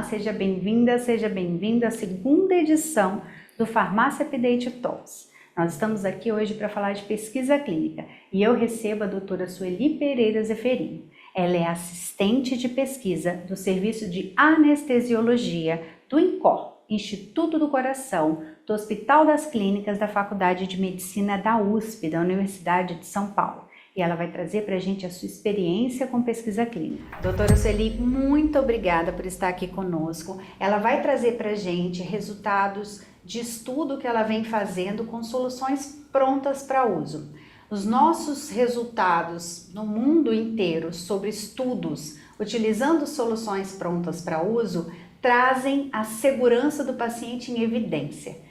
seja bem-vinda, seja bem-vindo à segunda edição do Farmácia Update Talks. Nós estamos aqui hoje para falar de pesquisa clínica e eu recebo a doutora Sueli Pereira Zeferino. Ela é assistente de pesquisa do Serviço de Anestesiologia do INCOR, Instituto do Coração, do Hospital das Clínicas da Faculdade de Medicina da USP, da Universidade de São Paulo. E ela vai trazer para a gente a sua experiência com pesquisa clínica. Doutora Sueli, muito obrigada por estar aqui conosco. Ela vai trazer para a gente resultados de estudo que ela vem fazendo com soluções prontas para uso. Os nossos resultados no mundo inteiro sobre estudos utilizando soluções prontas para uso trazem a segurança do paciente em evidência.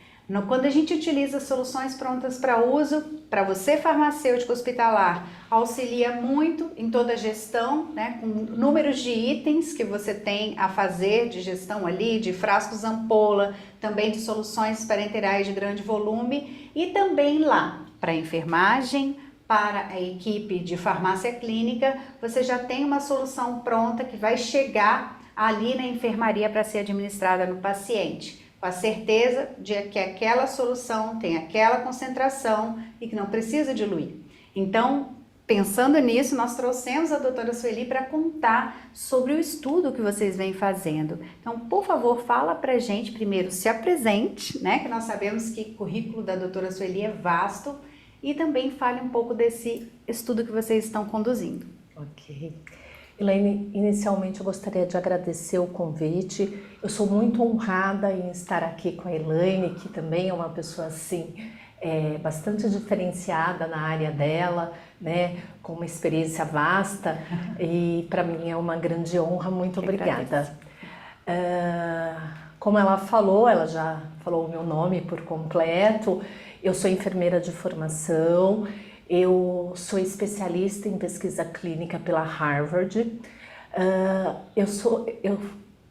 Quando a gente utiliza soluções prontas para uso, para você farmacêutico hospitalar, auxilia muito em toda a gestão, né, com números de itens que você tem a fazer de gestão ali, de frascos ampola, também de soluções parenterais de grande volume e também lá para a enfermagem, para a equipe de farmácia clínica, você já tem uma solução pronta que vai chegar ali na enfermaria para ser administrada no paciente, com a certeza de que aquela solução tem aquela concentração e que não precisa diluir. Então, pensando nisso, nós trouxemos a doutora Sueli para contar sobre o estudo que vocês vêm fazendo. Então, por favor, fala para a gente, primeiro se apresente, né, que nós sabemos que o currículo da doutora Sueli é vasto, e também fale um pouco desse estudo que vocês estão conduzindo. Ok. Elaine, inicialmente eu gostaria de agradecer o convite. Eu sou muito honrada em estar aqui com a Elaine, que também é uma pessoa assim, bastante diferenciada na área dela, né, com uma experiência vasta, e para mim é uma grande honra. Muito obrigada. Como ela já falou o meu nome por completo. Eu sou enfermeira de formação, eu sou especialista em pesquisa clínica pela Harvard.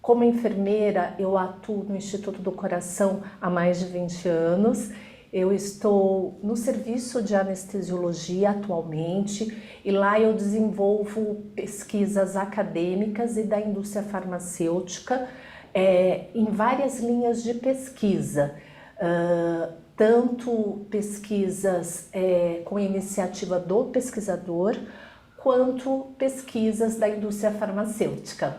Como enfermeira, eu atuo no Instituto do Coração há mais de 20 anos. Eu estou no serviço de anestesiologia atualmente e lá eu desenvolvo pesquisas acadêmicas e da indústria farmacêutica em várias linhas de pesquisa. Tanto pesquisas com iniciativa do pesquisador, quanto pesquisas da indústria farmacêutica.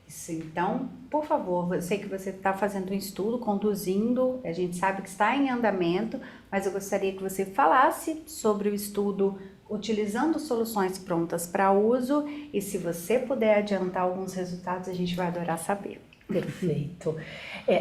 Isso, então, por favor, eu sei que você está fazendo um estudo, conduzindo, a gente sabe que está em andamento, mas eu gostaria que você falasse sobre o estudo utilizando soluções prontas para uso e se você puder adiantar alguns resultados, a gente vai adorar saber. Perfeito.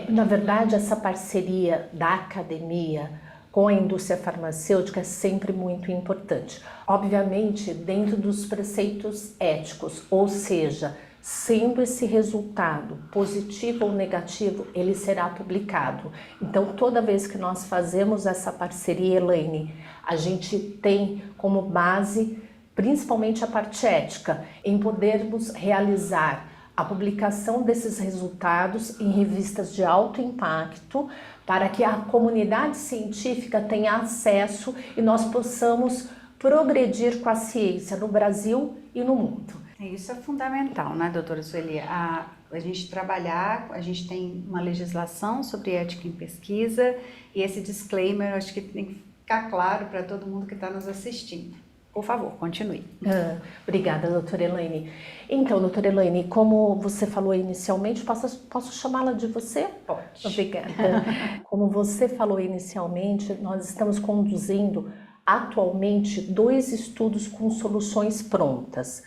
Na verdade, essa parceria da academia com a indústria farmacêutica é sempre muito importante. Obviamente, dentro dos preceitos éticos, ou seja, sendo esse resultado positivo ou negativo, ele será publicado. Então, toda vez que nós fazemos essa parceria, Elaine, a gente tem como base, principalmente a parte ética, em podermos realizar a publicação desses resultados em revistas de alto impacto para que a comunidade científica tenha acesso e nós possamos progredir com a ciência no Brasil e no mundo. Isso é fundamental, né, doutora Sueli? A gente trabalhar, a gente tem uma legislação sobre ética em pesquisa e esse disclaimer eu acho que tem que ficar claro para todo mundo que está nos assistindo. Por favor, continue. Obrigada, doutora Elaine. Então, doutora Elaine, como você falou inicialmente, posso chamá-la de você? Pode. Obrigada. Como você falou inicialmente, nós estamos conduzindo atualmente 2 estudos com soluções prontas.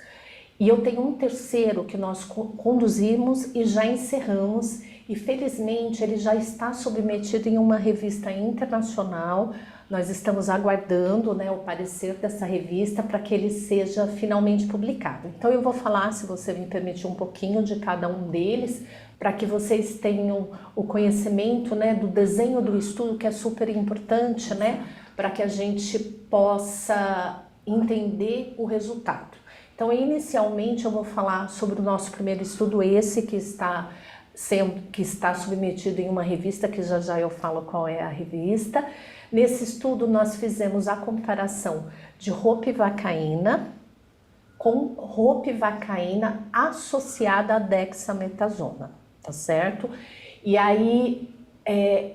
E eu tenho um terceiro que nós conduzimos e já encerramos, e felizmente ele já está submetido em uma revista internacional. Nós estamos aguardando, né, o parecer dessa revista para que ele seja finalmente publicado. Então eu vou falar, se você me permitir, um pouquinho de cada um deles, para que vocês tenham o conhecimento, né, do desenho do estudo, que é super importante, né, para que a gente possa entender o resultado. Então, inicialmente eu vou falar sobre o nosso primeiro estudo, esse que está submetido em uma revista, que já eu falo qual é a revista. Nesse estudo nós fizemos a comparação de ropivacaína com ropivacaína associada à dexametasona. tá certo? E aí,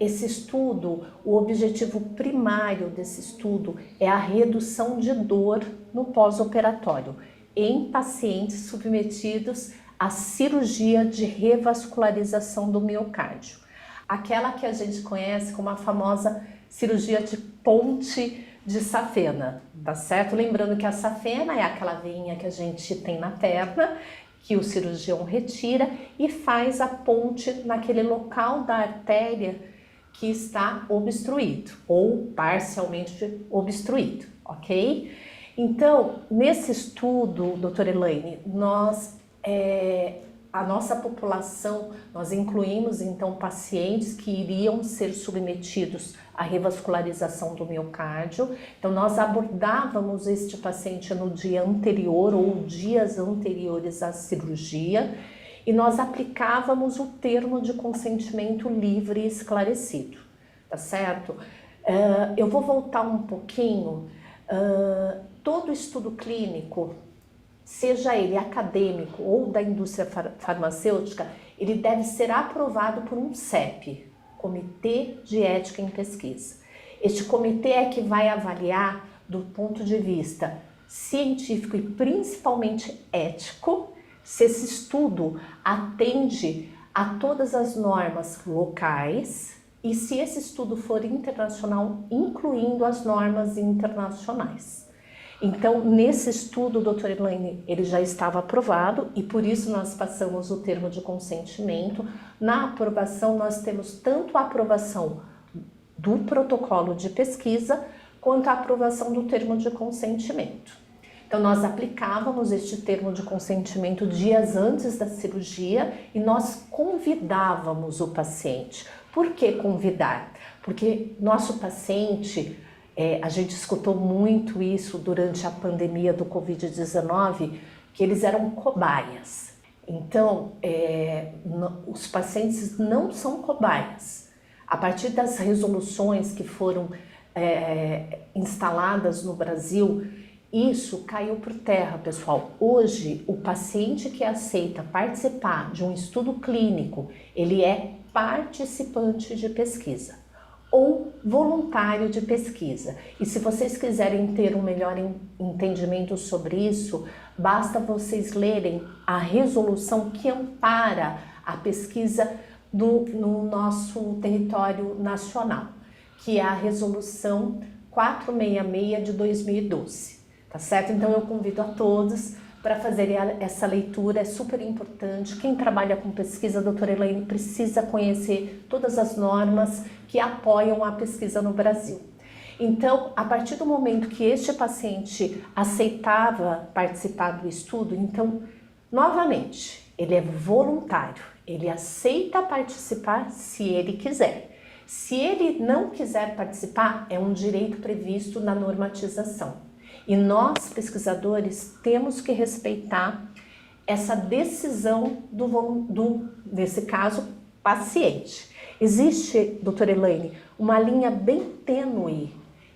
esse estudo, o objetivo primário desse estudo é a redução de dor no pós-operatório em pacientes submetidos à cirurgia de revascularização do miocárdio. Aquela que a gente conhece como a famosa cirurgia de ponte de safena, tá certo? Lembrando que a safena é aquela veinha que a gente tem na perna, que o cirurgião retira e faz a ponte naquele local da artéria que está obstruído ou parcialmente obstruído, ok? Então, nesse estudo, doutora Elaine, a nossa população, nós incluímos então pacientes que iriam ser submetidos à revascularização do miocárdio. Então nós abordávamos este paciente no dia anterior ou dias anteriores à cirurgia e nós aplicávamos o termo de consentimento livre e esclarecido, tá certo? Eu vou voltar um pouquinho. Todo estudo clínico, seja ele acadêmico ou da indústria farmacêutica, ele deve ser aprovado por um CEP, Comitê de Ética em Pesquisa. Este comitê é que vai avaliar do ponto de vista científico e principalmente ético, se esse estudo atende a todas as normas locais e se esse estudo for internacional, incluindo as normas internacionais. Então, nesse estudo, doutora Elaine, ele já estava aprovado e por isso nós passamos o termo de consentimento. Na aprovação, nós temos tanto a aprovação do protocolo de pesquisa quanto a aprovação do termo de consentimento. Então, nós aplicávamos este termo de consentimento dias antes da cirurgia e nós convidávamos o paciente. Por que convidar? Porque nosso paciente... a gente escutou muito isso durante a pandemia do Covid-19, que eles eram cobaias. Então, os pacientes não são cobaias. A partir das resoluções que foram instaladas no Brasil, isso caiu por terra, pessoal. Hoje, o paciente que aceita participar de um estudo clínico, ele é participante de pesquisa ou voluntário de pesquisa. E se vocês quiserem ter um melhor entendimento sobre isso, basta vocês lerem a resolução que ampara a pesquisa no nosso território nacional, que é a resolução 466 de 2012, tá certo? Então eu convido a todos para fazerem essa leitura, é super importante. Quem trabalha com pesquisa, doutora Elaine, precisa conhecer todas as normas que apoiam a pesquisa no Brasil. Então, a partir do momento que este paciente aceitava participar do estudo, então, novamente, ele é voluntário, ele aceita participar se ele quiser. Se ele não quiser participar, é um direito previsto na normatização. E nós, pesquisadores, temos que respeitar essa decisão nesse caso, paciente. Existe, doutora Elaine, uma linha bem tênue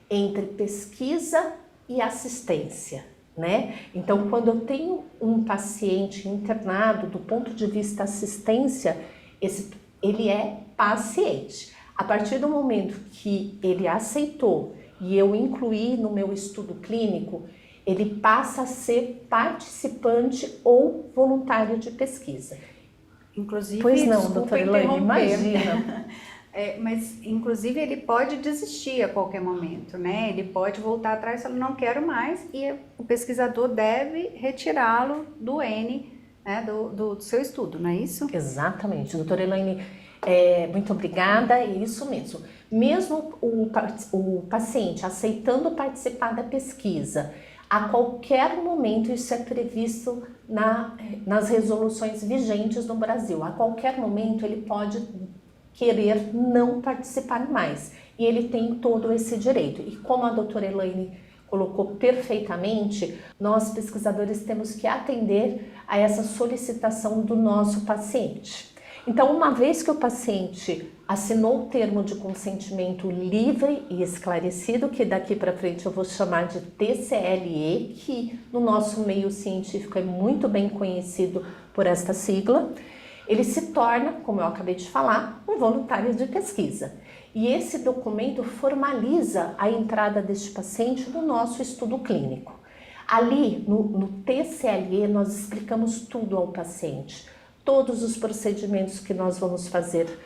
entre pesquisa e assistência, né? Então, quando eu tenho um paciente internado, do ponto de vista assistência, ele é paciente. A partir do momento que ele aceitou e eu incluí no meu estudo clínico, ele passa a ser participante ou voluntário de pesquisa. Inclusive, pois não, doutora Elaine, imagina. Mas, inclusive, ele pode desistir a qualquer momento, né? Ele pode voltar atrás e falar, não quero mais, e o pesquisador deve retirá-lo do N, né, do seu estudo, não é isso? Exatamente, doutora Elaine, muito obrigada, é isso mesmo. Mesmo o paciente aceitando participar da pesquisa, a qualquer momento isso é previsto nas resoluções vigentes no Brasil. A qualquer momento ele pode querer não participar mais e ele tem todo esse direito. E como a doutora Elaine colocou perfeitamente, nós pesquisadores temos que atender a essa solicitação do nosso paciente. Então, uma vez que o paciente assinou o termo de consentimento livre e esclarecido, que daqui para frente eu vou chamar de TCLE, que no nosso meio científico é muito bem conhecido por esta sigla, ele se torna, como eu acabei de falar, um voluntário de pesquisa. E esse documento formaliza a entrada deste paciente no nosso estudo clínico. Ali, no TCLE, nós explicamos tudo ao paciente, todos os procedimentos que nós vamos fazer,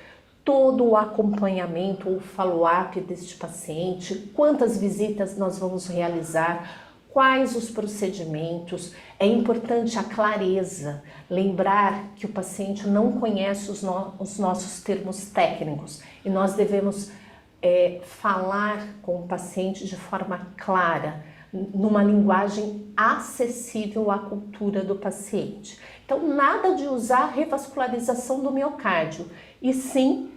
todo o acompanhamento ou follow-up deste paciente, quantas visitas nós vamos realizar, quais os procedimentos. É importante a clareza, lembrar que o paciente não conhece os nossos termos técnicos e nós devemos falar com o paciente de forma clara, numa linguagem acessível à cultura do paciente. Então, nada de usar revascularização do miocárdio, e sim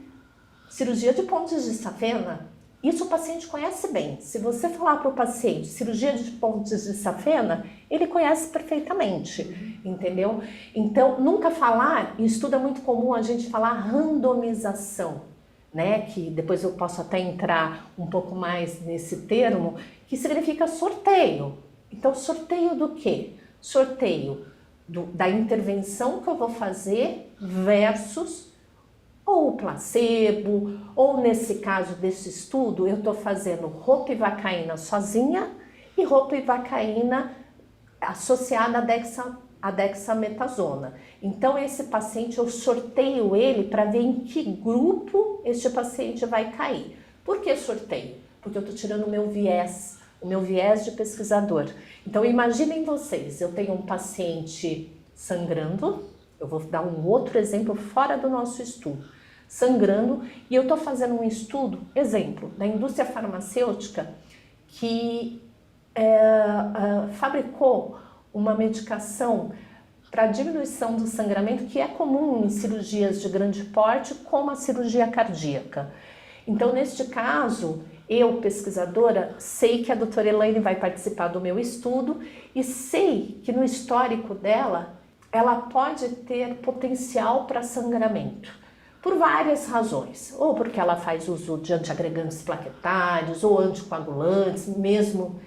cirurgia de pontes de safena. Isso o paciente conhece bem. Se você falar para o paciente cirurgia de pontes de safena, ele conhece perfeitamente, entendeu? Então, nunca falar, em estudo é muito comum a gente falar randomização, né? Que depois eu posso até entrar um pouco mais nesse termo, que significa sorteio. Então, sorteio do quê? Sorteio da intervenção que eu vou fazer versus ou o placebo, ou nesse caso desse estudo, eu estou fazendo ropivacaína sozinha e ropivacaína associada à dexametasona. Então, esse paciente, eu sorteio ele para ver em que grupo este paciente vai cair. Por que sorteio? Porque eu estou tirando o meu viés de pesquisador. Então, imaginem vocês, eu tenho um paciente sangrando, eu vou dar um outro exemplo fora do nosso estudo, sangrando, e eu estou fazendo um estudo, exemplo, da indústria farmacêutica que fabricou uma medicação para diminuição do sangramento que é comum em cirurgias de grande porte, como a cirurgia cardíaca. Então, neste caso, eu, pesquisadora, sei que a doutora Elaine vai participar do meu estudo e sei que no histórico dela, ela pode ter potencial para sangramento, por várias razões, ou porque ela faz uso de antiagregantes plaquetários ou anticoagulantes, mesmo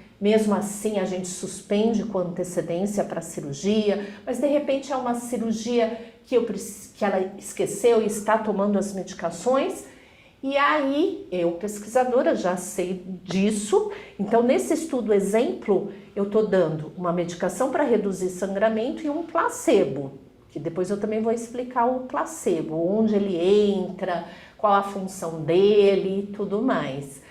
assim a gente suspende com antecedência para a cirurgia, mas de repente é uma cirurgia que ela esqueceu e está tomando as medicações. E aí, eu, pesquisadora, já sei disso. Então, nesse estudo exemplo, eu estou dando uma medicação para reduzir sangramento e um placebo, que depois eu também vou explicar o placebo, onde ele entra, qual a função dele e tudo mais.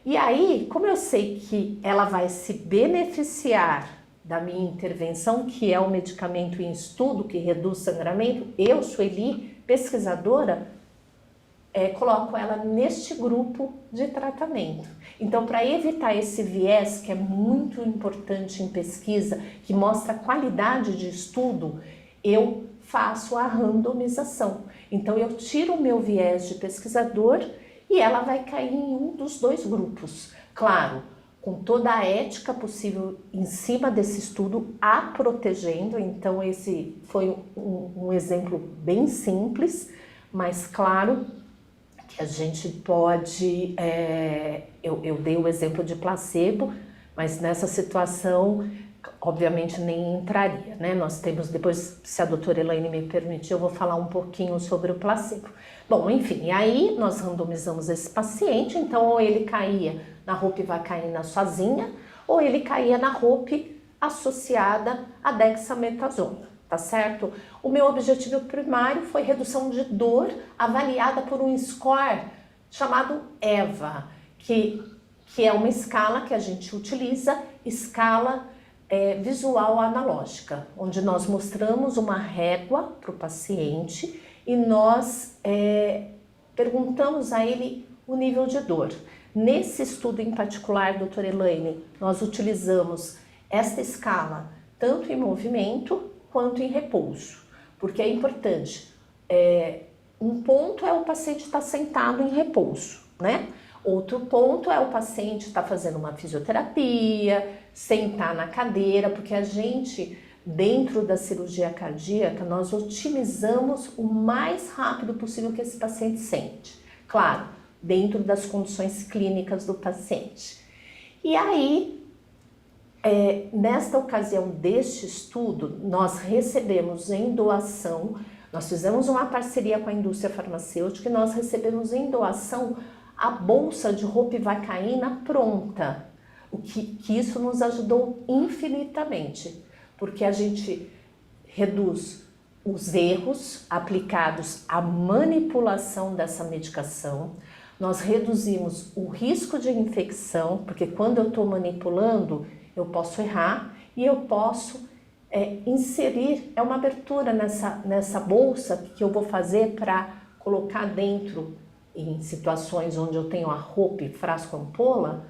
E aí, como eu sei que ela vai se beneficiar da minha intervenção, que é o medicamento em estudo que reduz sangramento, eu, Sueli, pesquisadora, coloco ela neste grupo de tratamento. Então, para evitar esse viés, que é muito importante em pesquisa, que mostra a qualidade de estudo, eu faço a randomização. Então, eu tiro o meu viés de pesquisador e ela vai cair em um dos dois grupos. Claro, com toda a ética possível em cima desse estudo, a protegendo. Então, esse foi um exemplo bem simples, mas claro, que a gente pode, eu dei o exemplo de placebo, mas nessa situação, obviamente, nem entraria, né? Nós temos, depois, se a doutora Elaine me permitir, eu vou falar um pouquinho sobre o placebo. Bom, enfim, e aí nós randomizamos esse paciente, então ou ele caía na ropivacaína sozinha, ou ele caía na ROP associada à dexametasona. Tá certo? O meu objetivo primário foi redução de dor avaliada por um score chamado EVA, que é uma escala que a gente utiliza, escala visual analógica, onde nós mostramos uma régua para o paciente e nós perguntamos a ele o nível de dor. Nesse estudo em particular, doutora Elaine, nós utilizamos esta escala tanto em movimento quanto em repouso, porque é importante. Um ponto é o paciente estar sentado em repouso, né? Outro ponto é o paciente estar fazendo uma fisioterapia, sentar na cadeira, porque a gente, dentro da cirurgia cardíaca, nós otimizamos o mais rápido possível que esse paciente sente. Claro, dentro das condições clínicas do paciente. E aí, nesta ocasião deste estudo, nós recebemos em doação, Nós fizemos uma parceria com a indústria farmacêutica e nós recebemos em doação a bolsa de ropivacaína pronta, o que isso nos ajudou infinitamente, porque a gente reduz os erros aplicados à manipulação dessa medicação, nós reduzimos o risco de infecção, porque quando eu estou manipulando, eu posso errar e eu posso inserir, uma abertura nessa bolsa que eu vou fazer para colocar dentro, em situações onde eu tenho a roupa, frasco, ampola,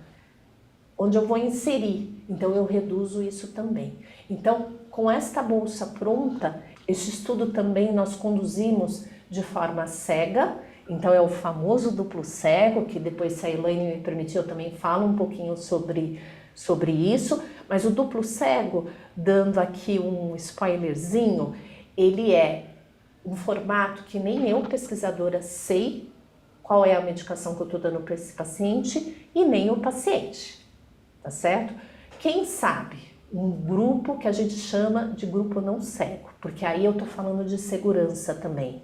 onde eu vou inserir, então eu reduzo isso também. Então, com esta bolsa pronta, esse estudo também nós conduzimos de forma cega, então é o famoso duplo cego, que depois, se a Elaine me permitir, eu também falo um pouquinho sobre isso, mas o duplo cego, dando aqui um spoilerzinho, ele é um formato que nem eu, pesquisadora, sei qual é a medicação que eu estou dando para esse paciente e nem o paciente, tá certo? Quem sabe um grupo que a gente chama de grupo não cego, porque aí eu estou falando de segurança também.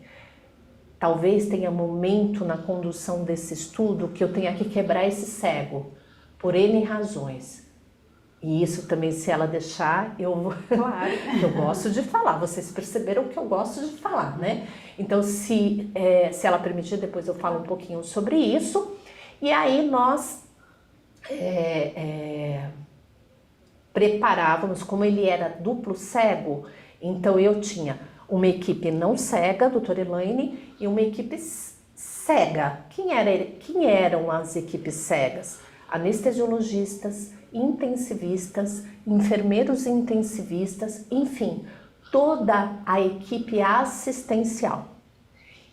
Talvez tenha momento na condução desse estudo que eu tenha que quebrar esse cego, por N razões. E isso também, se ela deixar, Claro. eu gosto de falar, vocês perceberam que eu gosto de falar, né? Então, se ela permitir, depois eu falo um pouquinho sobre isso. E aí nós preparávamos, como ele era duplo cego, então eu tinha uma equipe não cega, doutora Elaine, e uma equipe cega. Quem eram as equipes cegas? Anestesiologistas, intensivistas, enfermeiros intensivistas, enfim, toda a equipe assistencial.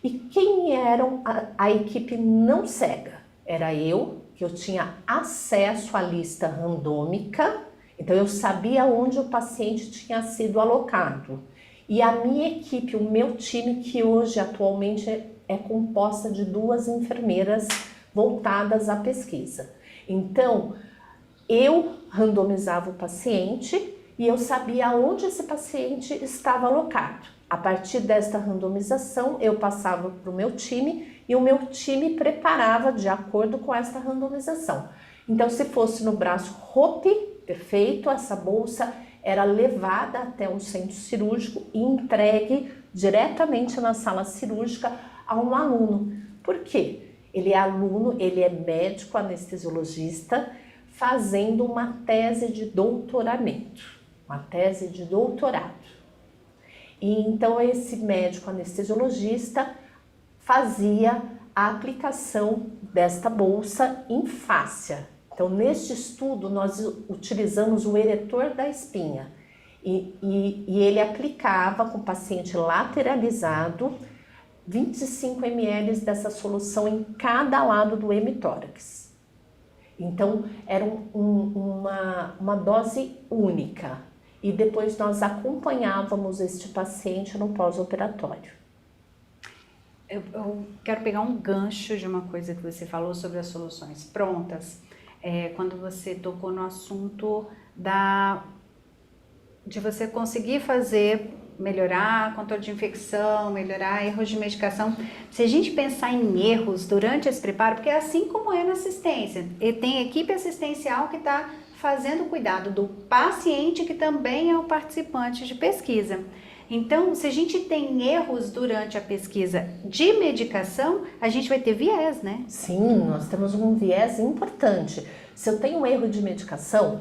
E quem eram a equipe não cega? Era eu, que eu tinha acesso à lista randômica, então eu sabia onde o paciente tinha sido alocado. E a minha equipe, o meu time, que hoje atualmente é composta de 2 enfermeiras voltadas à pesquisa. Então, eu randomizava o paciente e eu sabia onde esse paciente estava alocado. A partir desta randomização, eu passava para o meu time e o meu time preparava de acordo com esta randomização. Então, se fosse no braço ROPE, perfeito, essa bolsa era levada até um centro cirúrgico e entregue diretamente na sala cirúrgica a um aluno. Por quê? Ele é aluno, ele é médico anestesiologista, fazendo uma tese de doutoramento, uma tese de doutorado. E então esse médico anestesiologista fazia a aplicação desta bolsa em fáscia. Então, neste estudo, nós utilizamos o eretor da espinha e ele aplicava com o paciente lateralizado 25 ml dessa solução em cada lado do hemitórax. Então, era uma dose única. E depois nós acompanhávamos este paciente no pós-operatório. Eu quero pegar um gancho de uma coisa que você falou sobre as soluções prontas. Quando você tocou no assunto de você conseguir melhorar controle de infecção, melhorar erros de medicação. Se a gente pensar em erros durante esse preparo, porque é assim como é na assistência, e tem equipe assistencial que está fazendo o cuidado do paciente, que também é o participante de pesquisa. Então, se a gente tem erros durante a pesquisa de medicação, a gente vai ter viés, né? Sim, nós temos um viés importante. Se eu tenho um erro de medicação,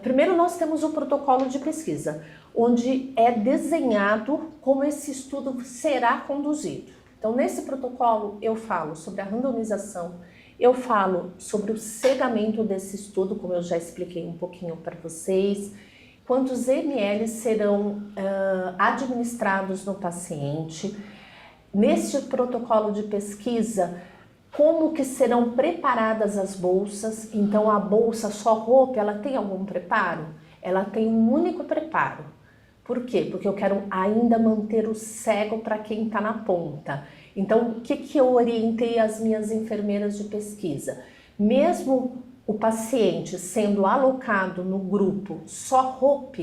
primeiro nós temos o protocolo de pesquisa, onde é desenhado como esse estudo será conduzido. Então, nesse protocolo, eu falo sobre a randomização, eu falo sobre o cegamento desse estudo, como eu já expliquei um pouquinho para vocês, quantos ml serão administrados no paciente. Neste protocolo de pesquisa, como que serão preparadas as bolsas. Então, a bolsa só roupa, ela tem algum preparo? Ela tem um único preparo. Por quê? Porque eu quero ainda manter o cego para quem está na ponta. Então, o que eu orientei as minhas enfermeiras de pesquisa? Mesmo o paciente sendo alocado no grupo só roupa,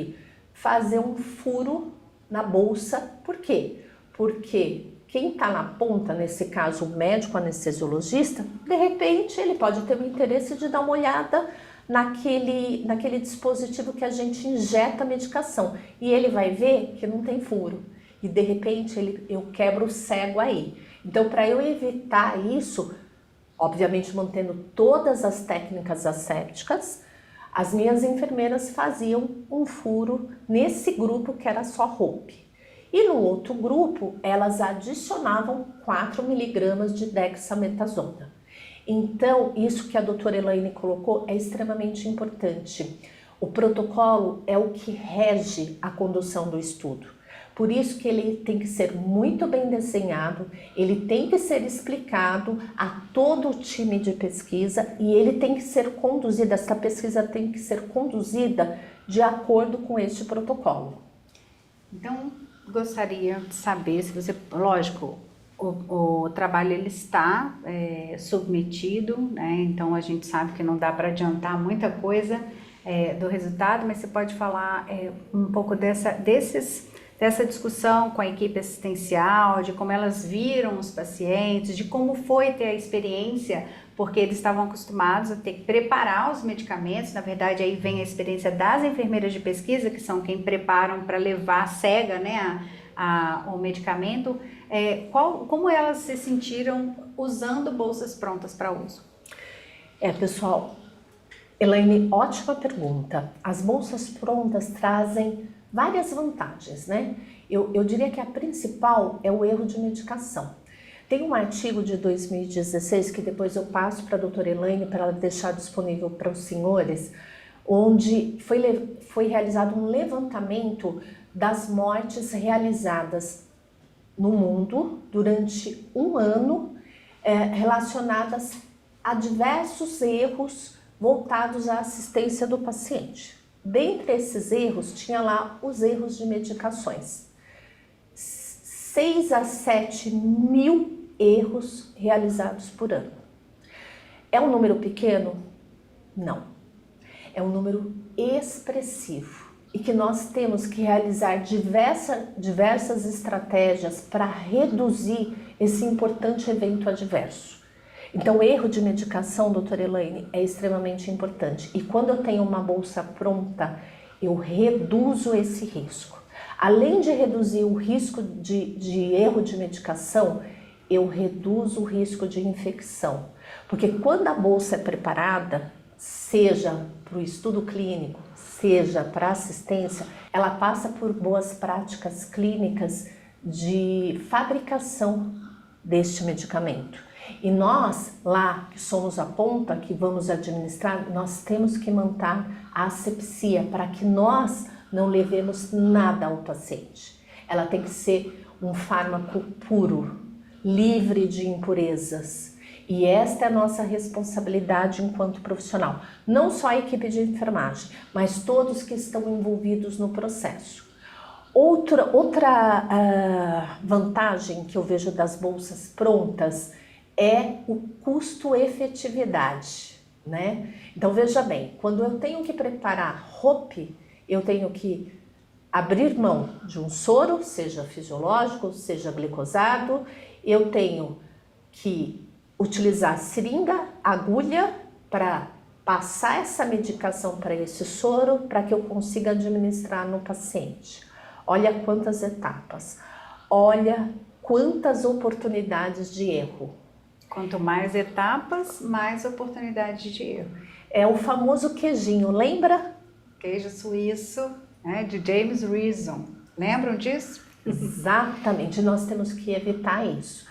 fazer um furo na bolsa. Por quê? Porque quem está na ponta, nesse caso o médico anestesiologista, de repente ele pode ter o interesse de dar uma olhada naquele dispositivo que a gente injeta a medicação. E ele vai ver que não tem furo. E de repente eu quebro o cego aí. Então, para eu evitar isso, obviamente mantendo todas as técnicas assépticas, as minhas enfermeiras faziam um furo nesse grupo que era só HOPE. E no outro grupo, elas adicionavam 4 miligramas de dexametasona. Então, isso que a doutora Elaine colocou é extremamente importante. O protocolo é o que rege a condução do estudo. Por isso que ele tem que ser muito bem desenhado, ele tem que ser explicado a todo o time de pesquisa e ele tem que ser conduzido, essa pesquisa tem que ser conduzida de acordo com este protocolo. Então, gostaria de saber se você, lógico, o trabalho ele está submetido, né? Então a gente sabe que não dá para adiantar muita coisa do resultado, mas você pode falar um pouco dessa discussão com a equipe assistencial, de como elas viram os pacientes, de como foi ter a experiência, porque eles estavam acostumados a ter que preparar os medicamentos. Na verdade, aí vem a experiência das enfermeiras de pesquisa, que são quem preparam para levar cega, né, o medicamento. Como elas se sentiram usando bolsas prontas para uso? Pessoal, Elaine, ótima pergunta. As bolsas prontas trazem várias vantagens, né? Eu diria que a principal é o erro de medicação. Tem um artigo de 2016 que depois eu passo para a doutora Elaine para ela deixar disponível para os senhores, onde foi realizado um levantamento das mortes realizadas no mundo durante um ano, relacionadas a diversos erros voltados à assistência do paciente. Dentre esses erros, tinha lá os erros de medicações. 6 a 7 mil erros realizados por ano. É um número pequeno? Não. É um número expressivo e que nós temos que realizar diversas estratégias para reduzir esse importante evento adverso. Então, o erro de medicação, doutora Elaine, é extremamente importante. E quando eu tenho uma bolsa pronta, eu reduzo esse risco. Além de reduzir o risco de erro de medicação, eu reduzo o risco de infecção. Porque quando a bolsa é preparada, seja para o estudo clínico, seja para assistência, ela passa por boas práticas clínicas de fabricação deste medicamento. E nós, lá que somos a ponta, que vamos administrar, nós temos que manter a asepsia para que nós não levemos nada ao paciente. Ela tem que ser um fármaco puro, livre de impurezas. E esta é a nossa responsabilidade enquanto profissional. Não só a equipe de enfermagem, mas todos que estão envolvidos no processo. Outra vantagem que eu vejo das bolsas prontas é o custo-efetividade, né? Então veja bem, quando eu tenho que preparar HOPE, eu tenho que abrir mão de um soro, seja fisiológico, seja glicosado, eu tenho que utilizar seringa, agulha para passar essa medicação para esse soro para que eu consiga administrar no paciente. Olha quantas etapas, olha quantas oportunidades de erro. Quanto mais etapas, mais oportunidade de erro. É o famoso queijinho, lembra? Queijo suíço, né, de James Reason. Lembram disso? Exatamente, nós temos que evitar isso.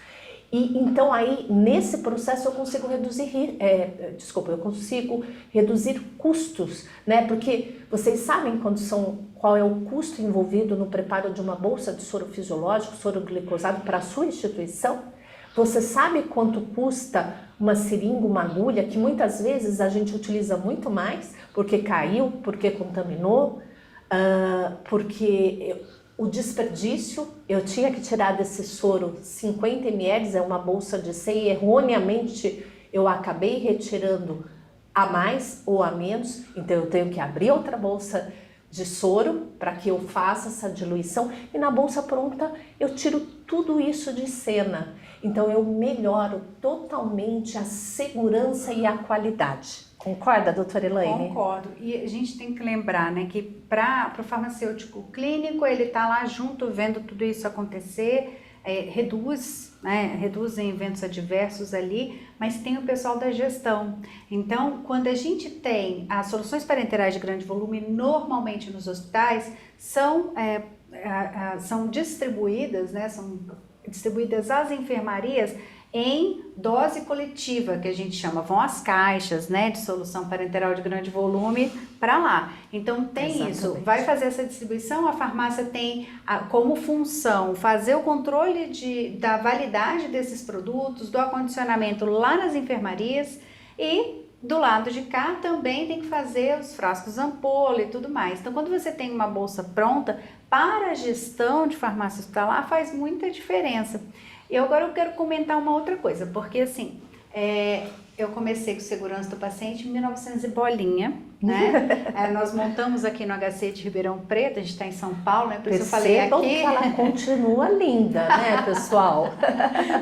E então aí, nesse processo, eu consigo reduzir custos, né? Porque vocês sabem qual é o custo envolvido no preparo de uma bolsa de soro fisiológico, soro glicosado para a sua instituição? Você sabe quanto custa uma seringa, uma agulha, que muitas vezes a gente utiliza muito mais, porque caiu, porque contaminou, porque o desperdício, eu tinha que tirar desse soro 50 ml, é uma bolsa de 100, e erroneamente eu acabei retirando a mais ou a menos, então eu tenho que abrir outra bolsa de soro para que eu faça essa diluição, e na bolsa pronta eu tiro tudo isso de cena. Então eu melhoro totalmente a segurança e a qualidade. Concorda, doutora Elaine? Concordo. E a gente tem que lembrar, né, que para o farmacêutico clínico, ele está lá junto, vendo tudo isso acontecer, reduz em eventos adversos ali, mas tem o pessoal da gestão. Então, quando a gente tem as soluções parenterais de grande volume, normalmente nos hospitais, são distribuídas, né, são distribuídas às enfermarias em dose coletiva, que a gente chama, vão as caixas, né, de solução parenteral de grande volume para lá. Então tem Exatamente. Isso, vai fazer essa distribuição, a farmácia tem como função fazer o controle da validade desses produtos, do acondicionamento lá nas enfermarias, e do lado de cá também tem que fazer os frascos ampola e tudo mais. Então quando você tem uma bolsa pronta, para a gestão de farmácia hospitalar faz muita diferença. Agora eu quero comentar uma outra coisa, porque assim, eu comecei com segurança do paciente em 1900 e bolinha, né? Nós montamos aqui no HC de Ribeirão Preto, a gente está em São Paulo, né? Por isso eu falei aqui. Que ela continua linda, né, pessoal?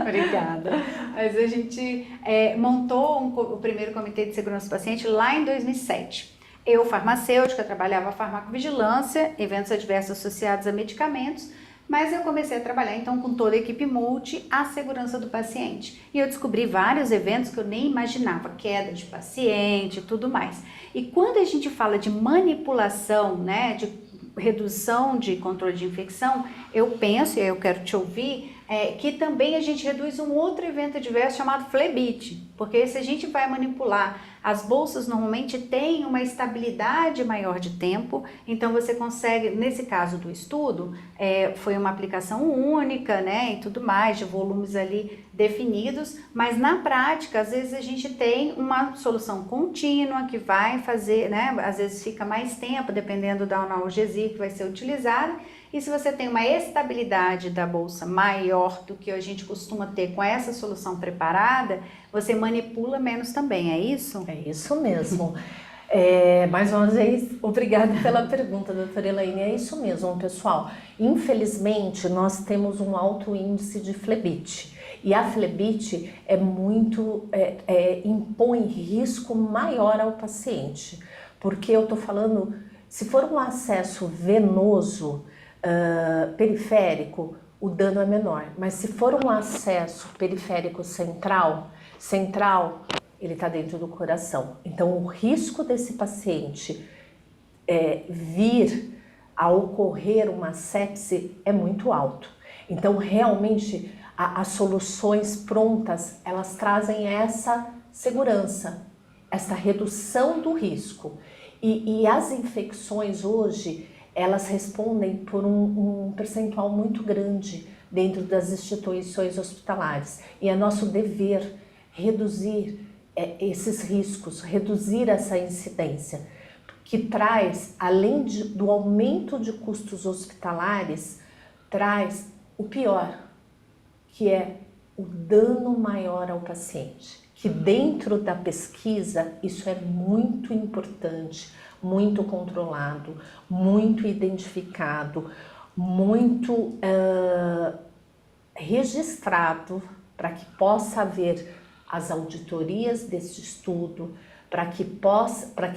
Obrigada. Mas a gente montou o primeiro comitê de segurança do paciente lá em 2007. Eu, farmacêutica, trabalhava farmacovigilância, eventos adversos associados a medicamentos, mas eu comecei a trabalhar então com toda a equipe multi, a segurança do paciente. E eu descobri vários eventos que eu nem imaginava, queda de paciente e tudo mais. E quando a gente fala de manipulação, né, de redução de controle de infecção, eu penso, e eu quero te ouvir, que também a gente reduz um outro evento adverso chamado flebite, porque se a gente vai manipular, as bolsas normalmente têm uma estabilidade maior de tempo, então você consegue, nesse caso do estudo, foi uma aplicação única, né, e tudo mais, de volumes ali definidos, mas na prática, às vezes a gente tem uma solução contínua que vai fazer, né, às vezes fica mais tempo, dependendo da analgesia que vai ser utilizada. E se você tem uma estabilidade da bolsa maior do que a gente costuma ter com essa solução preparada, você manipula menos também, é isso? É isso mesmo. Mais uma vez, obrigada pela pergunta, doutora Elaine. É isso mesmo, pessoal. Infelizmente, nós temos um alto índice de flebite. E a flebite impõe risco maior ao paciente. Porque eu estou falando, se for um acesso venoso, periférico, o dano é menor, mas se for um acesso periférico central, ele está dentro do coração. Então o risco desse paciente vir a ocorrer uma sepse é muito alto. Então realmente as soluções prontas, elas trazem essa segurança, essa redução do risco. E as infecções hoje, elas respondem por um percentual muito grande dentro das instituições hospitalares. E é nosso dever reduzir esses riscos, reduzir essa incidência, que traz, além do aumento de custos hospitalares, traz o pior, que é o dano maior ao paciente. Que dentro da pesquisa, isso é muito importante, muito controlado, muito identificado, muito registrado, para que possa haver as auditorias desse estudo, para que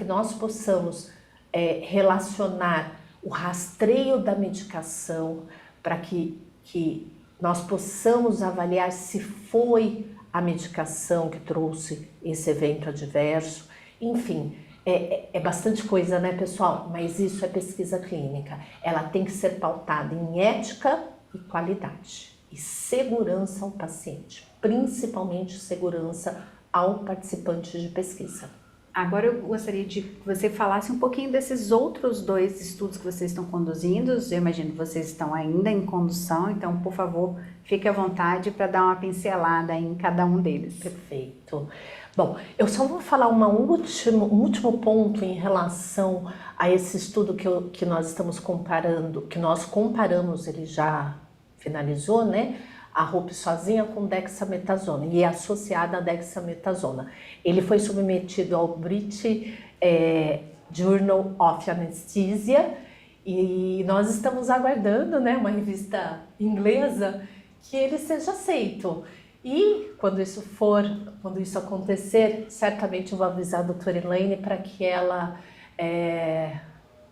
nós possamos relacionar o rastreio da medicação, para que nós possamos avaliar se foi a medicação que trouxe esse evento adverso. Enfim, é bastante coisa, né, pessoal? Mas isso é pesquisa clínica. Ela tem que ser pautada em ética e qualidade. E segurança ao paciente, principalmente segurança ao participante de pesquisa. Agora eu gostaria de que você falasse um pouquinho desses outros 2 estudos que vocês estão conduzindo. Eu imagino que vocês estão ainda em condução, então, por favor, fique à vontade para dar uma pincelada em cada um deles. Perfeito. Bom, eu só vou falar um último ponto em relação a esse estudo que nós estamos comparando, que nós comparamos, ele já finalizou, né? A RUP sozinha com dexametasona e é associada à dexametasona. Ele foi submetido ao BRIT Journal of Anesthesia, e nós estamos aguardando, né, uma revista inglesa, que ele seja aceito. E quando isso acontecer, certamente eu vou avisar a doutora Elaine para que ela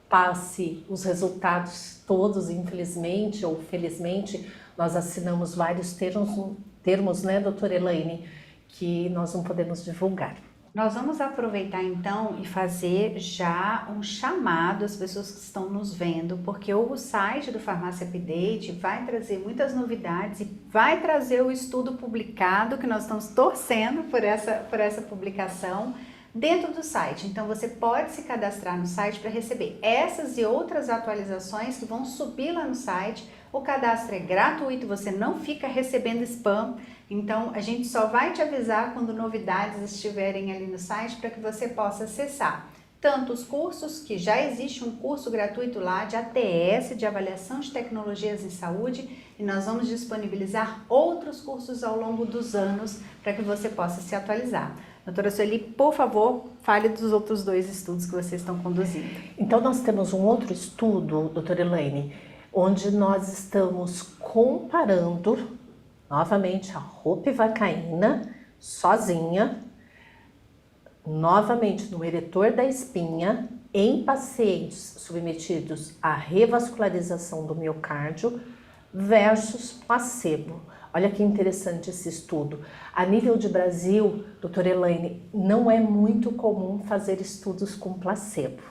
passe os resultados todos, infelizmente ou felizmente. Nós assinamos vários termos, né, doutora Elaine, que nós não podemos divulgar. Nós vamos aproveitar então e fazer já um chamado às pessoas que estão nos vendo, porque o site do Farmácia Update vai trazer muitas novidades e vai trazer o estudo publicado, que nós estamos torcendo por essa publicação dentro do site. Então você pode se cadastrar no site para receber essas e outras atualizações que vão subir lá no site. O cadastro é gratuito, você não fica recebendo spam. Então a gente só vai te avisar quando novidades estiverem ali no site para que você possa acessar tanto os cursos, que já existe um curso gratuito lá de ATS, de Avaliação de Tecnologias em Saúde, e nós vamos disponibilizar outros cursos ao longo dos anos para que você possa se atualizar. Doutora Sueli, por favor, fale dos outros 2 estudos que vocês estão conduzindo. Então nós temos um outro estudo, doutora Elaine, onde nós estamos comparando novamente a ropivacaína sozinha, novamente no eretor da espinha, em pacientes submetidos à revascularização do miocárdio versus placebo. Olha que interessante esse estudo. A nível de Brasil, doutora Elaine, não é muito comum fazer estudos com placebo.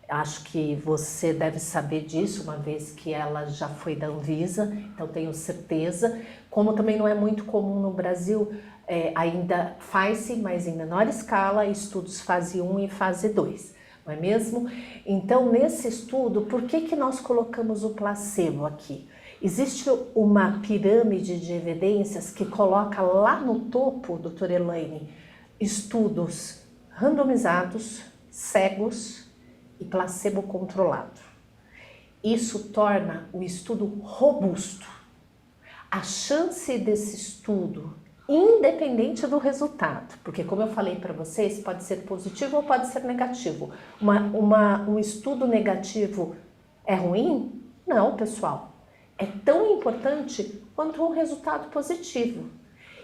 Acho que você deve saber disso, uma vez que ela já foi da Anvisa, então tenho certeza. Como também não é muito comum no Brasil, ainda faz-se, mas em menor escala, estudos fase 1 e fase 2, não é mesmo? Então, nesse estudo, por que nós colocamos o placebo aqui? Existe uma pirâmide de evidências que coloca lá no topo, doutora Elaine, estudos randomizados, cegos e placebo controlado. Isso torna o estudo robusto. A chance desse estudo, independente do resultado, porque como eu falei para vocês, pode ser positivo ou pode ser negativo. Um estudo negativo é ruim? Não, pessoal. É tão importante quanto um resultado positivo.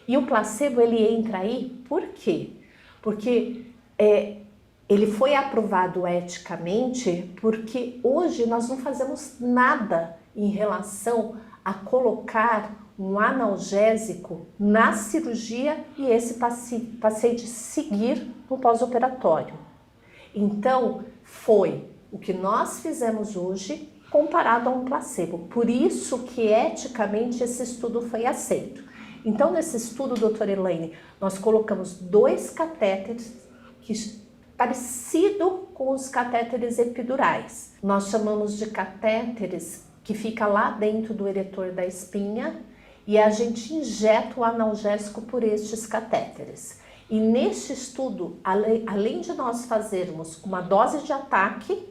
E o placebo, ele entra aí por quê? Porque ele foi aprovado eticamente porque hoje nós não fazemos nada em relação a colocar um analgésico na cirurgia e esse paciente seguir no pós-operatório. Então, foi o que nós fizemos hoje comparado a um placebo. Por isso que eticamente esse estudo foi aceito. Então, nesse estudo, doutora Elaine, nós colocamos 2 catéteres parecido com os catéteres epidurais. Nós chamamos de catéteres que fica lá dentro do eretor da espinha e a gente injeta o analgésico por estes catéteres. E neste estudo, além de nós fazermos uma dose de ataque,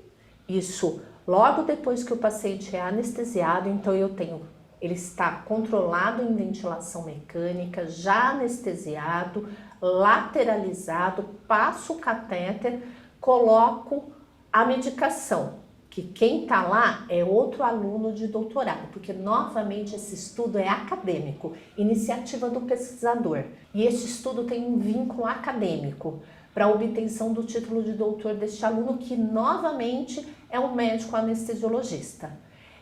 isso logo depois que o paciente é anestesiado, então ele está controlado em ventilação mecânica, já anestesiado, lateralizado, passo o catéter, coloco a medicação, que quem está lá é outro aluno de doutorado, porque novamente esse estudo é acadêmico, iniciativa do pesquisador. E esse estudo tem um vínculo acadêmico para a obtenção do título de doutor deste aluno, que novamente é um médico anestesiologista.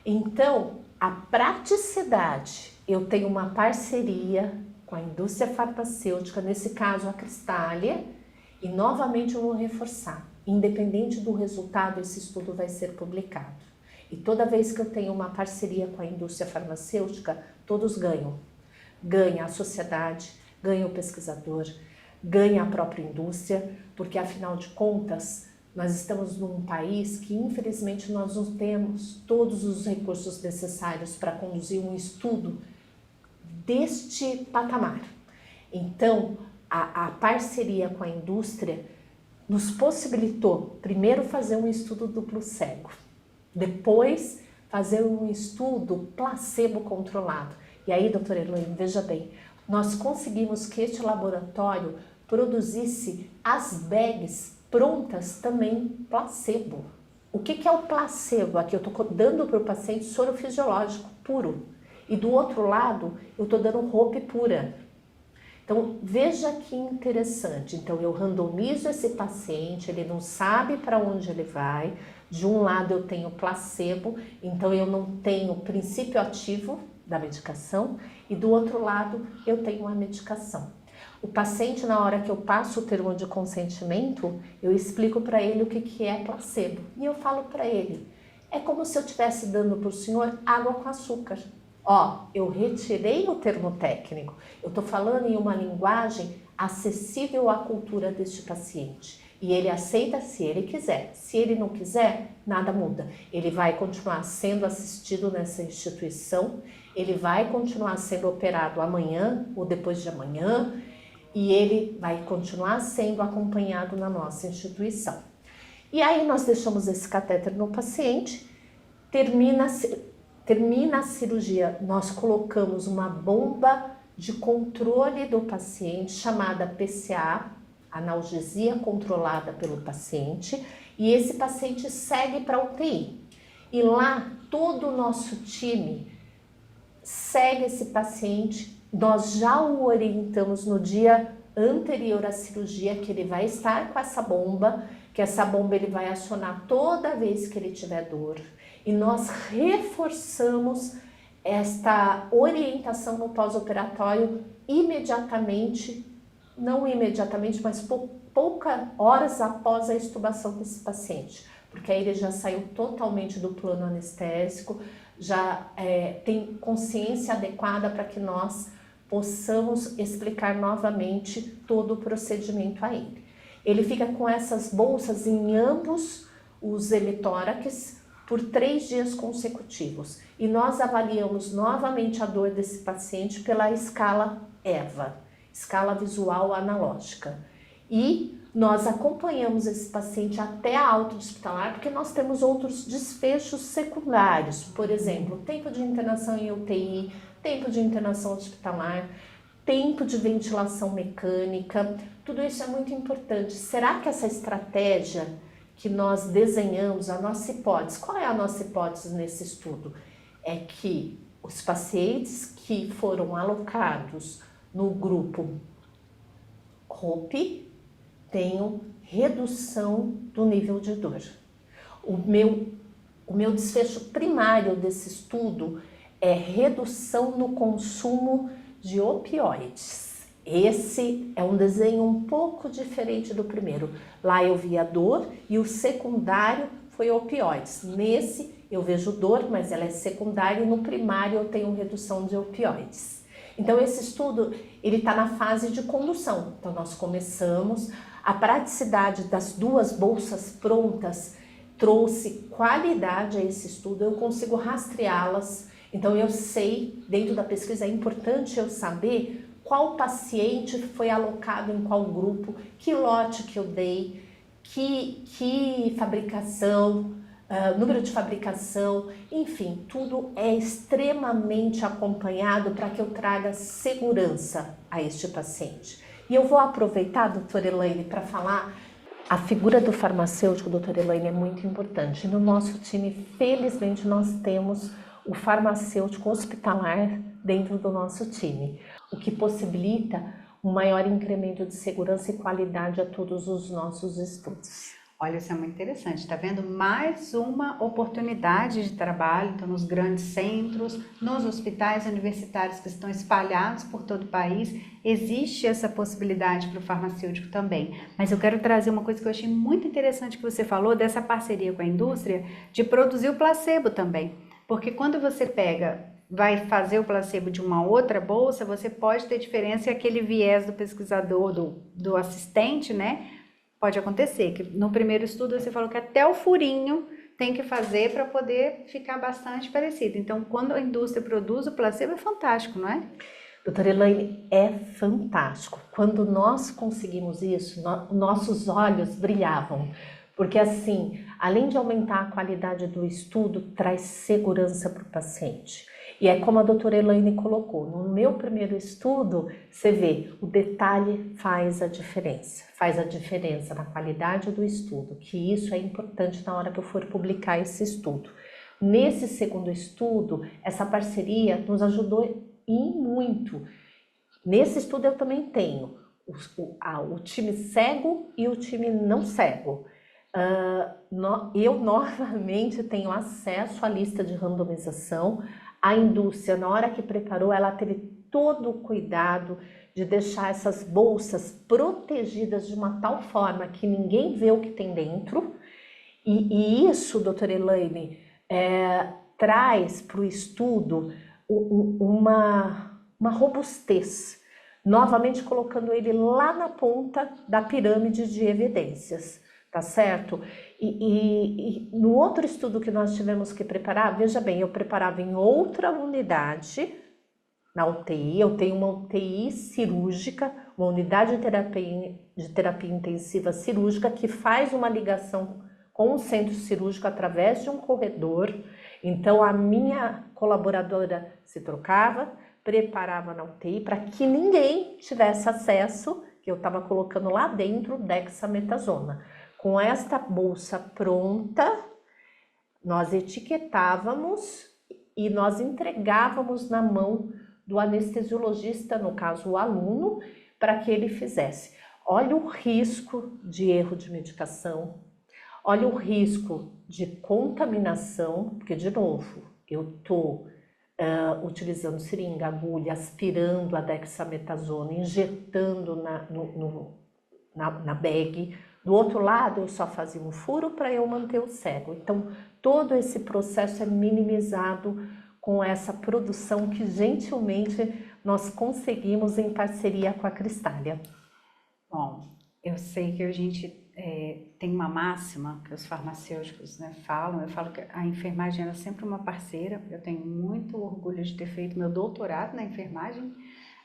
Então, a praticidade, eu tenho uma parceria com a indústria farmacêutica, nesse caso a Cristália, e novamente eu vou reforçar, independente do resultado, esse estudo vai ser publicado. E toda vez que eu tenho uma parceria com a indústria farmacêutica, todos ganham. Ganha a sociedade, ganha o pesquisador, ganha a própria indústria, porque afinal de contas, nós estamos num país que infelizmente nós não temos todos os recursos necessários para conduzir um estudo deste patamar. Então, a parceria com a indústria nos possibilitou, primeiro, fazer um estudo duplo cego, depois fazer um estudo placebo controlado. E aí, doutora Elaine, veja bem, nós conseguimos que este laboratório produzisse as bags prontas também placebo. O que é o placebo? Aqui eu estou dando para o paciente soro fisiológico puro. E do outro lado, eu estou dando roupa pura. Então, veja que interessante. Então, eu randomizo esse paciente, ele não sabe para onde ele vai. De um lado, eu tenho placebo, então eu não tenho o princípio ativo da medicação. E do outro lado, eu tenho a medicação. O paciente, na hora que eu passo o termo de consentimento, eu explico para ele o que é placebo. E eu falo para ele, é como se eu estivesse dando para o senhor água com açúcar. Ó, eu retirei o termo técnico, eu estou falando em uma linguagem acessível à cultura deste paciente. E ele aceita se ele quiser. Se ele não quiser, nada muda. Ele vai continuar sendo assistido nessa instituição, ele vai continuar sendo operado amanhã ou depois de amanhã, e ele vai continuar sendo acompanhado na nossa instituição. E aí nós deixamos esse catéter no paciente, termina a cirurgia, nós colocamos uma bomba de controle do paciente chamada PCA, analgesia controlada pelo paciente, e esse paciente segue para a UTI. E lá todo o nosso time segue esse paciente, nós já o orientamos no dia anterior à cirurgia que ele vai estar com essa bomba, que essa bomba ele vai acionar toda vez que ele tiver dor. E nós reforçamos esta orientação no pós-operatório imediatamente, não imediatamente, mas poucas horas após a extubação desse paciente, porque aí ele já saiu totalmente do plano anestésico, já tem consciência adequada para que nós possamos explicar novamente todo o procedimento a ele. Ele fica com essas bolsas em ambos os hemitórax por 3 dias consecutivos. E nós avaliamos novamente a dor desse paciente pela escala EVA, escala visual analógica. E nós acompanhamos esse paciente até a alta hospitalar, porque nós temos outros desfechos secundários, por exemplo, tempo de internação em UTI, tempo de internação hospitalar, tempo de ventilação mecânica, tudo isso é muito importante. Será que essa estratégia que nós desenhamos, a nossa hipótese, qual é a nossa hipótese nesse estudo? É que os pacientes que foram alocados no grupo HOPE tenham redução do nível de dor. O meu desfecho primário desse estudo é redução no consumo de opioides. Esse é um desenho um pouco diferente do primeiro. Lá eu vi a dor e o secundário foi opioides. Nesse eu vejo dor, mas ela é secundária, e no primário eu tenho redução de opioides. Então esse estudo ele está na fase de condução. Então nós começamos, a praticidade das 2 bolsas prontas trouxe qualidade a esse estudo, eu consigo rastreá-las. Então eu sei, dentro da pesquisa é importante eu saber qual paciente foi alocado em qual grupo, que lote que eu dei, que fabricação, número de fabricação, enfim, tudo é extremamente acompanhado para que eu traga segurança a este paciente. E eu vou aproveitar, doutora Elaine, para falar, a figura do farmacêutico, doutora Elaine, é muito importante. No nosso time, felizmente, nós temos o farmacêutico hospitalar dentro do nosso time, o que possibilita um maior incremento de segurança e qualidade a todos os nossos estudos. Olha, isso é muito interessante, está vendo? Mais uma oportunidade de trabalho, então, nos grandes centros, nos hospitais universitários que estão espalhados por todo o país, existe essa possibilidade para o farmacêutico também. Mas eu quero trazer uma coisa que eu achei muito interessante que você falou, dessa parceria com a indústria, de produzir o placebo também. Porque quando você vai fazer o placebo de uma outra bolsa, você pode ter diferença e aquele viés do pesquisador, do assistente, né? Pode acontecer, que no primeiro estudo você falou que até o furinho tem que fazer para poder ficar bastante parecido. Então, quando a indústria produz o placebo, é fantástico, não é? Doutora Elaine, é fantástico. Quando nós conseguimos isso, nossos olhos brilhavam. Porque assim, além de aumentar a qualidade do estudo, traz segurança para o paciente. E é como a doutora Elaine colocou, no meu primeiro estudo, você vê, o detalhe faz a diferença na qualidade do estudo, que isso é importante na hora que eu for publicar esse estudo. Nesse segundo estudo, essa parceria nos ajudou e muito. Nesse estudo eu também tenho o time cego e o time não cego. Eu novamente tenho acesso à lista de randomização. A indústria, na hora que preparou, ela teve todo o cuidado de deixar essas bolsas protegidas de uma tal forma que ninguém vê o que tem dentro. E isso, doutora Elaine, traz para o estudo uma robustez, novamente colocando ele lá na ponta da pirâmide de evidências, tá certo? E no outro estudo que nós tivemos que preparar, veja bem, eu preparava em outra unidade, na UTI, eu tenho uma UTI cirúrgica, uma unidade de terapia intensiva cirúrgica que faz uma ligação com o centro cirúrgico através de um corredor. Então a minha colaboradora se trocava, preparava na UTI para que ninguém tivesse acesso, que eu estava colocando lá dentro, dexametasona. Com esta bolsa pronta, nós etiquetávamos e nós entregávamos na mão do anestesiologista, no caso o aluno, para que ele fizesse. Olha o risco de erro de medicação, olha o risco de contaminação, porque, de novo, eu estou utilizando seringa, agulha, aspirando a dexametasona, injetando na bag. Do outro lado, eu só fazia um furo para eu manter o cego. Então, todo esse processo é minimizado com essa produção que, gentilmente, nós conseguimos em parceria com a Cristália. Bom, eu sei que a gente tem uma máxima que os farmacêuticos, né, falam. Eu falo que a enfermagem era sempre uma parceira. Eu tenho muito orgulho de ter feito meu doutorado na enfermagem.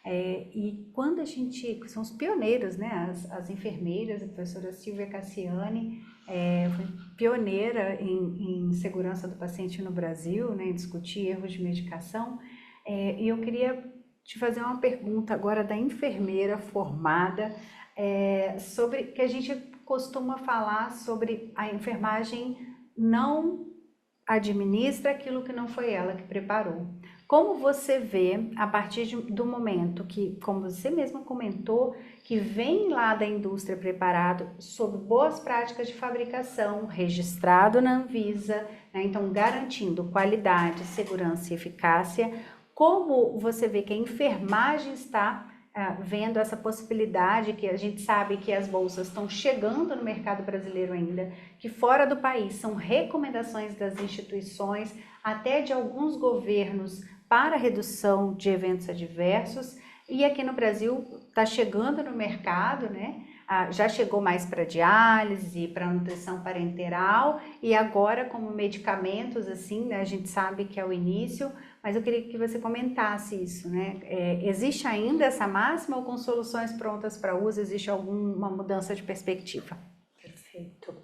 E quando a gente, são os pioneiros, né, as enfermeiras, a professora Silvia Cassiani, foi pioneira em segurança do paciente no Brasil, né, em discutir erros de medicação. E eu queria te fazer uma pergunta agora da enfermeira formada, sobre que a gente costuma falar sobre a enfermagem não administra aquilo que não foi ela que preparou. Como você vê, a partir do momento que, como você mesma comentou, que vem lá da indústria preparado sob boas práticas de fabricação, registrado na Anvisa, né, então garantindo qualidade, segurança e eficácia, como você vê que a enfermagem está vendo essa possibilidade, que a gente sabe que as bolsas estão chegando no mercado brasileiro ainda, que fora do país são recomendações das instituições, até de alguns governos, para redução de eventos adversos, e aqui no Brasil está chegando no mercado, né? Já chegou mais para diálise, para nutrição parenteral, e agora como medicamentos, assim, né, a gente sabe que é o início, mas eu queria que você comentasse isso, né? Existe ainda essa máxima ou com soluções prontas para uso, existe alguma mudança de perspectiva? Perfeito.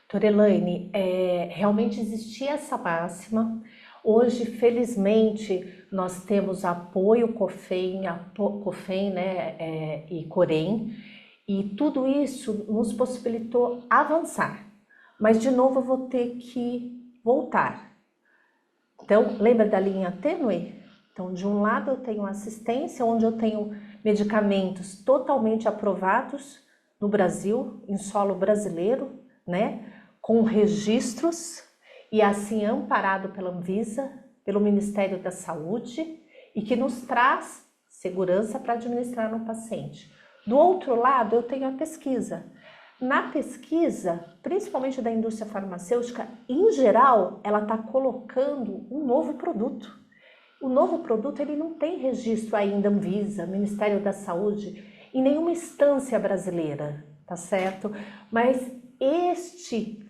Doutora Elaine, realmente existia essa máxima. Hoje, felizmente, nós temos apoio COFEM, né, e COREM, e tudo isso nos possibilitou avançar. Mas, de novo, eu vou ter que voltar. Então, lembra da linha tênue? Então, de um lado eu tenho assistência, onde eu tenho medicamentos totalmente aprovados no Brasil, em solo brasileiro, né, com registros e assim amparado pela Anvisa, pelo Ministério da Saúde, e que nos traz segurança para administrar no paciente. Do outro lado, eu tenho a pesquisa. Na pesquisa, principalmente da indústria farmacêutica, em geral, ela está colocando um novo produto. O novo produto ele não tem registro ainda Anvisa, Ministério da Saúde, em nenhuma instância brasileira, tá certo? Mas este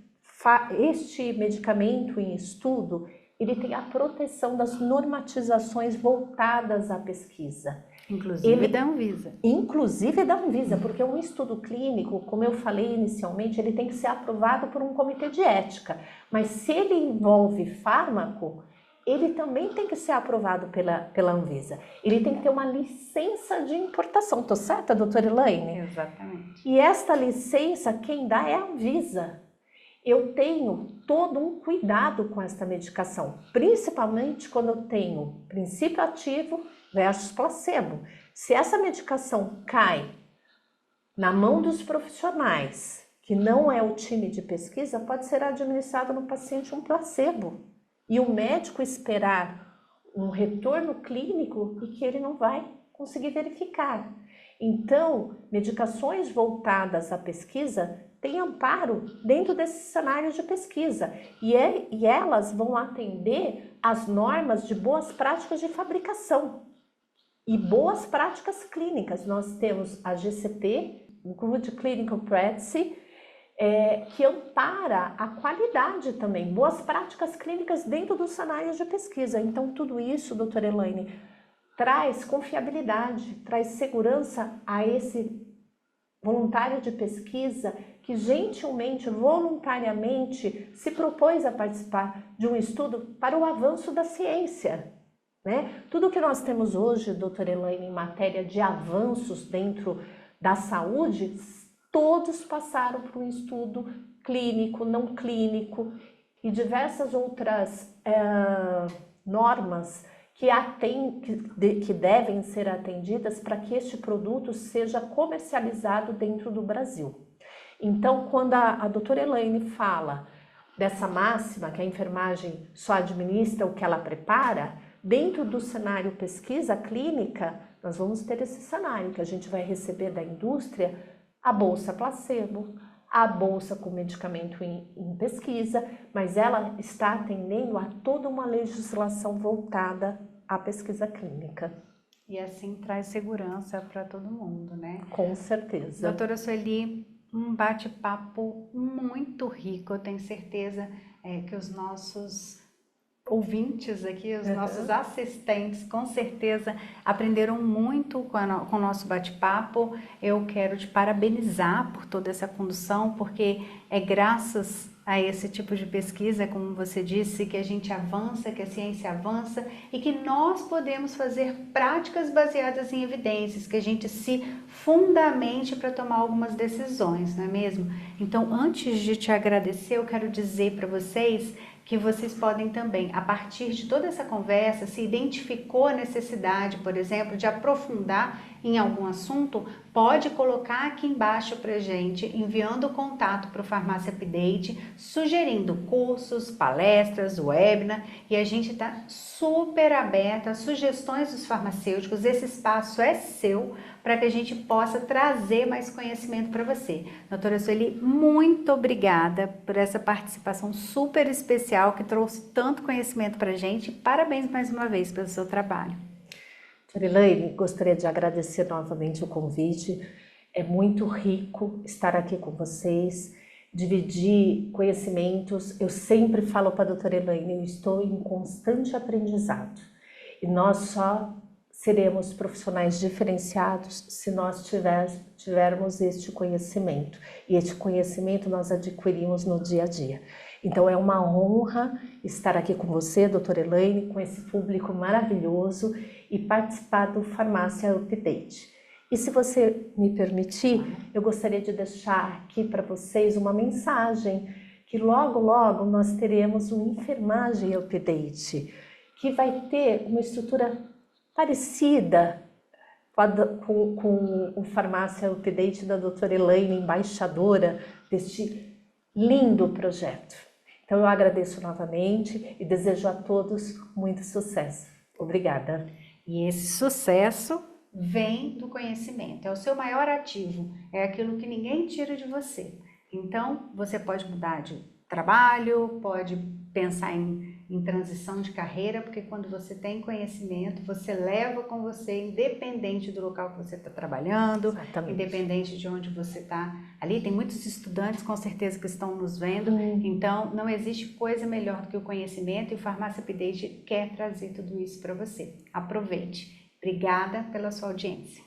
medicamento em estudo, ele tem a proteção das normatizações voltadas à pesquisa. Inclusive da Anvisa. Inclusive da Anvisa, porque um estudo clínico, como eu falei inicialmente, ele tem que ser aprovado por um comitê de ética. Mas se ele envolve fármaco, ele também tem que ser aprovado pela Anvisa. Ele tem que ter uma licença de importação. Estou certa, doutora Elaine? Exatamente. E esta licença, quem dá é a Anvisa. Eu tenho todo um cuidado com esta medicação, principalmente quando eu tenho princípio ativo versus placebo. Se essa medicação cai na mão dos profissionais, que não é o time de pesquisa, pode ser administrado no paciente um placebo. E o médico esperar um retorno clínico e que ele não vai conseguir verificar. Então, medicações voltadas à pesquisa têm amparo dentro desses cenários de pesquisa e elas vão atender às normas de boas práticas de fabricação e boas práticas clínicas. Nós temos a GCP, Good Clinical Practice, que ampara a qualidade também, boas práticas clínicas dentro dos cenários de pesquisa. Então, tudo isso, doutora Elaine, traz confiabilidade, traz segurança a esse voluntário de pesquisa que gentilmente, voluntariamente se propôs a participar de um estudo para o avanço da ciência. Né? Tudo que nós temos hoje, doutora Elaine, em matéria de avanços dentro da saúde, todos passaram por um estudo clínico, não clínico e diversas outras normas que devem ser atendidas para que este produto seja comercializado dentro do Brasil. Então, quando a doutora Elaine fala dessa máxima que a enfermagem só administra o que ela prepara, dentro do cenário pesquisa clínica, nós vamos ter esse cenário que a gente vai receber da indústria a bolsa placebo, a bolsa com medicamento em pesquisa, mas ela está atendendo a toda uma legislação voltada à pesquisa clínica. E assim traz segurança para todo mundo, né? Com certeza. Doutora Sueli, um bate-papo muito rico, eu tenho certeza que os nossos ouvintes aqui, os nossos assistentes, com certeza aprenderam muito com o nosso bate-papo. Eu quero te parabenizar por toda essa condução, porque é graças a esse tipo de pesquisa, como você disse, que a gente avança, que a ciência avança e que nós podemos fazer práticas baseadas em evidências, que a gente se fundamente para tomar algumas decisões, não é mesmo? Então, antes de te agradecer, eu quero dizer para vocês que vocês podem também, a partir de toda essa conversa, se identificou a necessidade, por exemplo, de aprofundar em algum assunto, pode colocar aqui embaixo para gente, enviando o contato para o Farmácia Update, sugerindo cursos, palestras, webinar, e a gente está super aberta a sugestões dos farmacêuticos. Esse espaço é seu para que a gente possa trazer mais conhecimento para você. Doutora Sueli, muito obrigada por essa participação super especial que trouxe tanto conhecimento para a gente. Parabéns mais uma vez pelo seu trabalho. Doutora Elaine, gostaria de agradecer novamente o convite. É muito rico estar aqui com vocês, dividir conhecimentos. Eu sempre falo para a doutora Elaine, eu estou em constante aprendizado. E nós só seremos profissionais diferenciados se nós tivermos este conhecimento. E este conhecimento nós adquirimos no dia a dia. Então é uma honra estar aqui com você, doutora Elaine, com esse público maravilhoso e participar do Farmácia Update. E se você me permitir, eu gostaria de deixar aqui para vocês uma mensagem que logo, logo nós teremos um Enfermagem Update, que vai ter uma estrutura parecida com o Farmácia Update da doutora Elaine, embaixadora deste lindo projeto. Então eu agradeço novamente e desejo a todos muito sucesso. Obrigada. E esse sucesso vem do conhecimento, é o seu maior ativo, é aquilo que ninguém tira de você. Então, você pode mudar de trabalho, pode pensar em transição de carreira, porque quando você tem conhecimento, você leva com você, independente do local que você está trabalhando, Exatamente. Independente de onde você está ali. Tem muitos estudantes, com certeza, que estão nos vendo. Então, não existe coisa melhor do que o conhecimento e o Farmácia Update quer trazer tudo isso para você. Aproveite. Obrigada pela sua audiência.